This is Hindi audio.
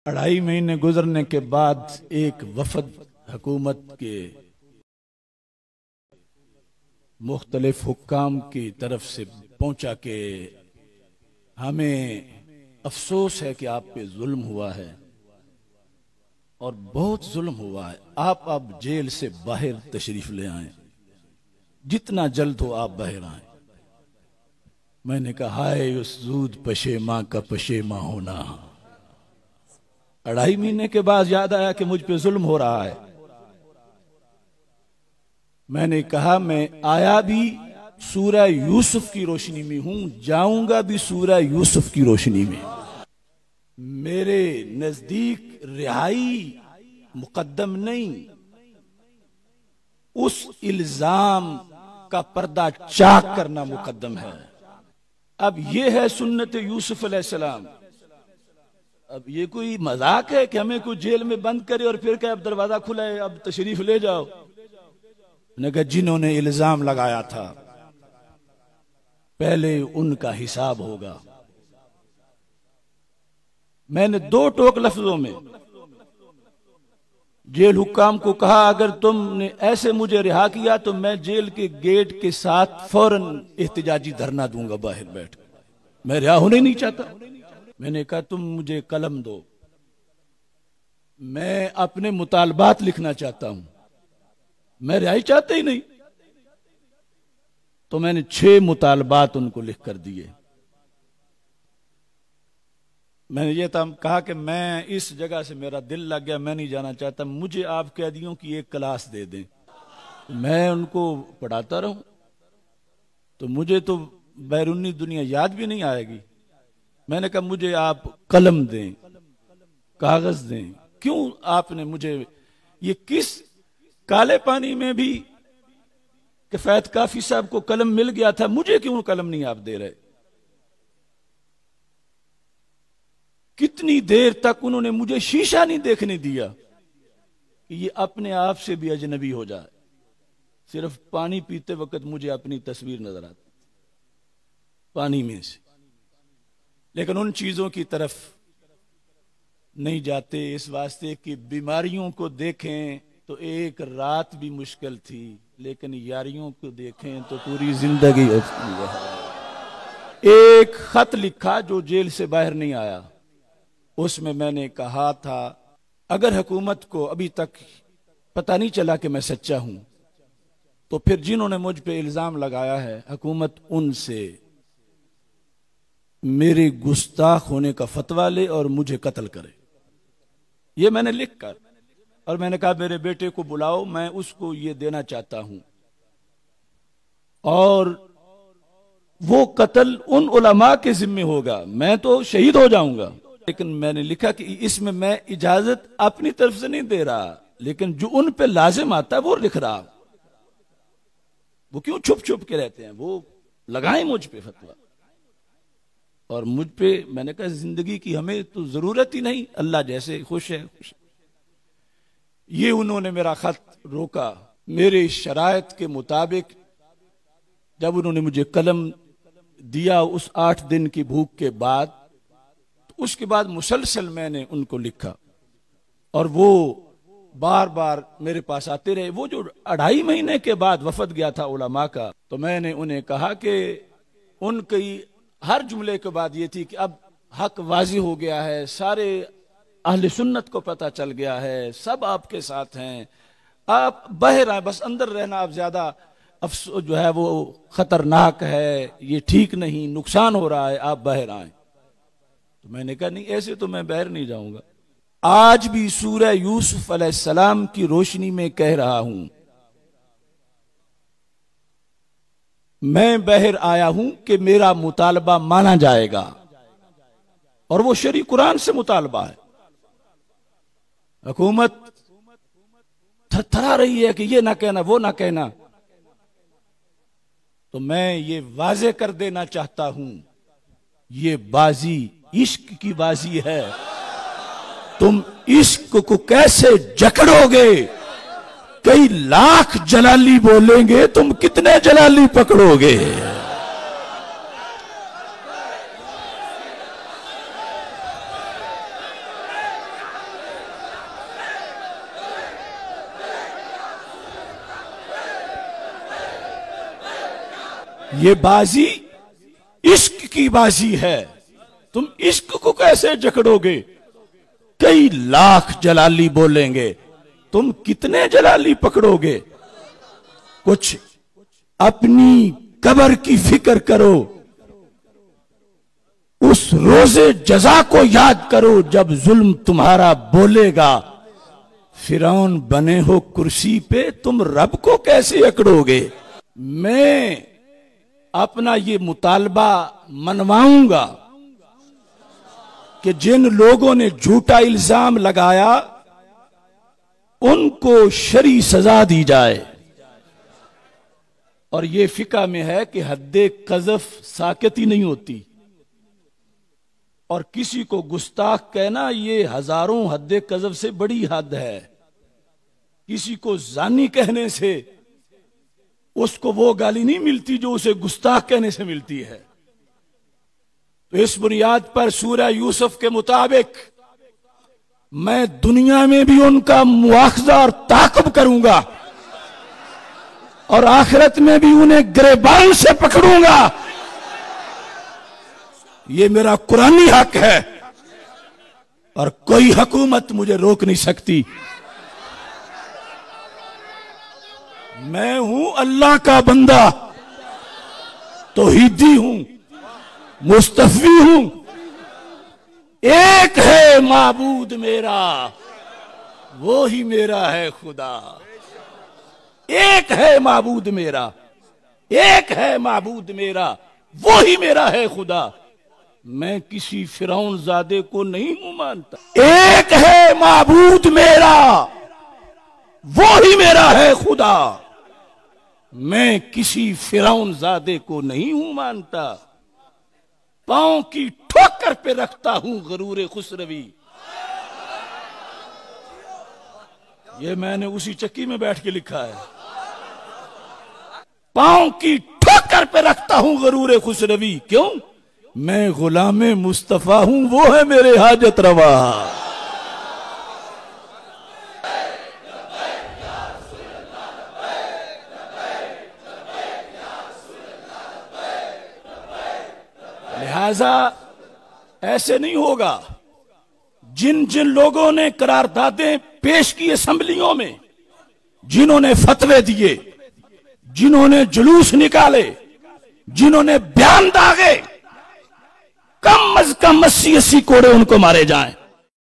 2.5 महीने गुजरने के बाद एक वफद हुकूमत के मुख्तलिफ हुक्काम की तरफ से पहुंचा के हमें अफसोस है कि आप पे जुल्म हुआ है और बहुत जुल्म हुआ है। आप अब जेल से बाहर तशरीफ ले आए, जितना जल्द हो आप बाहर आए। मैंने कहा हाय उस जूद पशेमा का पशेमा होना। 2.5 महीने के बाद याद आया कि मुझ पे जुल्म हो रहा है। मैंने कहा मैं आया भी सूरह यूसुफ की रोशनी में हूं, जाऊंगा भी सूरह यूसुफ की रोशनी में। मेरे नजदीक रिहाई मुकद्दम नहीं, उस इल्जाम का पर्दा चाक करना मुकद्दम है। अब यह है सुन्नत यूसुफ अलैहिस्सलाम। अब ये कोई मजाक है कि हमें कोई जेल में बंद करे और फिर क्या अब दरवाजा खुला है, अब तशरीफ ले जाओ। मैंने कहा जिन्होंने इल्जाम लगाया था पहले उनका हिसाब होगा। मैंने 2 टोक लफ्जों में जेल हुक्काम को कहा अगर तुमने ऐसे मुझे रिहा किया तो मैं जेल के गेट के साथ फौरन एहतिजाजी धरना दूंगा बाहर बैठ कर। मैं रिहा होने नहीं चाहता। मैंने कहा तुम मुझे कलम दो, मैं अपने मुतालबात लिखना चाहता हूं, मैं रिहाई चाहता ही नहीं। तो मैंने 6 मुतालबात उनको लिख कर दिए। मैंने ये कहा कि मैं इस जगह से मेरा दिल लग गया, मैं नहीं जाना चाहता, मुझे आप कैदियों की एक क्लास दे दें, मैं उनको पढ़ाता रहूं। तो मुझे तो बैरूनी दुनिया याद भी नहीं आएगी। मैंने कहा मुझे आप कलम दें, कागज दें। क्यों आपने मुझे ये किस काले पानी में भी किफायत काफी साहब को कलम मिल गया था, मुझे क्यों कलम नहीं आप दे रहे? कितनी देर तक उन्होंने मुझे शीशा नहीं देखने दिया कि ये अपने आप से भी अजनबी हो जाए। सिर्फ पानी पीते वक्त मुझे अपनी तस्वीर नजर आती पानी में से, लेकिन उन चीजों की तरफ नहीं जाते इस वास्ते कि बीमारियों को देखें तो एक रात भी मुश्किल थी, लेकिन यारियों को देखें तो पूरी जिंदगी होती है। एक खत लिखा जो जेल से बाहर नहीं आया, उसमें मैंने कहा था अगर हुकूमत को अभी तक पता नहीं चला कि मैं सच्चा हूं तो फिर जिन्होंने मुझ पे इल्जाम लगाया है हुकूमत उनसे मेरे गुस्ताख होने का फतवा ले और मुझे कत्ल करे। ये मैंने लिख कर, और मैंने कहा मेरे बेटे को बुलाओ, मैं उसको ये देना चाहता हूं और वो कत्ल उन उलमा के जिम्मे होगा, मैं तो शहीद हो जाऊंगा। लेकिन मैंने लिखा कि इसमें मैं इजाजत अपनी तरफ से नहीं दे रहा, लेकिन जो उन पे लाजिम आता है वो लिख रहा। वो क्यों छुप छुप के रहते हैं, वो लगाएं मुझ पे फतवा। और मुझ पे मैंने कहा जिंदगी की हमें तो जरूरत ही नहीं, अल्लाह जैसे खुश है खुश। ये उन्होंने मेरा खत रोका। मेरे शरायत के मुताबिक जब उन्होंने मुझे कलम दिया उस 8 दिन की भूख के बाद, तो उसके बाद मुसलसल मैंने उनको लिखा और वो बार बार मेरे पास आते रहे। वो जो 2.5 महीने के बाद वफद गया था उलमा का, तो मैंने उन्हें कहा कि उनकी हर जुमले के बाद ये थी कि अब हक वाजी हो गया है, सारे अहले सुन्नत को पता चल गया है, सब आपके साथ हैं, आप बाहर आए, बस अंदर रहना अब ज्यादा अफसोस जो है वो खतरनाक है, ये ठीक नहीं, नुकसान हो रहा है, आप बाहर आए। तो मैंने कहा नहीं ऐसे तो मैं बाहर नहीं जाऊंगा। आज भी सूरह यूसुफ अलैहिस्सलाम की रोशनी में कह रहा हूं, मैं बाहर आया हूं कि मेरा मुतालबा माना जाएगा और वो शरी कुरान से मुतालबा है। हुकूमत थरथरा रही है कि ये ना कहना वो ना कहना, तो मैं ये वाजे कर देना चाहता हूं ये बाजी इश्क की बाजी है। तुम इश्क को कैसे जकड़ोगे? कई लाख जलाली बोलेंगे, तुम कितने जलाली पकड़ोगे? ये बाजी इश्क की बाजी है, तुम इश्क को कैसे जकड़ोगे? कई लाख जलाली बोलेंगे, तुम कितने जलाली पकड़ोगे? कुछ अपनी कब्र की फिक्र करो, उस रोजे जजा को याद करो जब जुल्म तुम्हारा बोलेगा। फिरौन बने हो कुर्सी पे, तुम रब को कैसे अकड़ोगे? मैं अपना ये मुतालबा मनवाऊंगा कि जिन लोगों ने झूठा इल्जाम लगाया उनको शरी सजा दी जाए। और ये फिका में है कि हद्दे कज़फ साकित ही नहीं होती, और किसी को गुस्ताख कहना ये हजारों हद्दे कज़फ से बड़ी हद है। किसी को जानी कहने से उसको वो गाली नहीं मिलती जो उसे गुस्ताख कहने से मिलती है। तो इस बुनियाद पर सूरह यूसुफ के मुताबिक मैं दुनिया में भी उनका मुआखजा और ताक़ब करूंगा और आखिरत में भी उन्हें गिरबान से पकड़ूंगा। ये मेरा कुरानी हक है और कोई हुकूमत मुझे रोक नहीं सकती। मैं हूं अल्लाह का बंदा, तौहीदी हूं, मुस्तफी हूं। एक है माबूद मेरा, वो ही मेरा है खुदा। एक है माबूद मेरा, एक है माबूद मेरा, वो ही मेरा है खुदा। मैं किसी फिरौन ज़ादे को नहीं हूं मानता। एक है माबूद मेरा, वो ही मेरा है खुदा। मैं किसी फिरौन ज़ादे को नहीं हूं मानता। पांव की ठोकर पे रखता हूं गरूर खुसरवी। ये मैंने उसी चक्की में बैठ के लिखा है। पांव की ठोकर पे रखता हूं गरूर खुसरवी। क्यों? मैं गुलामे मुस्तफा हूं, वो है मेरे हाजत रवा। लिहाजा ऐसे नहीं होगा। जिन जिन लोगों ने करारदादें पेश की असेंबलियों में, जिन्होंने फतवे दिए, जिन्होंने जुलूस निकाले, जिन्होंने बयान दागे, कम अज कम 80-80 कोड़े उनको मारे जाएं।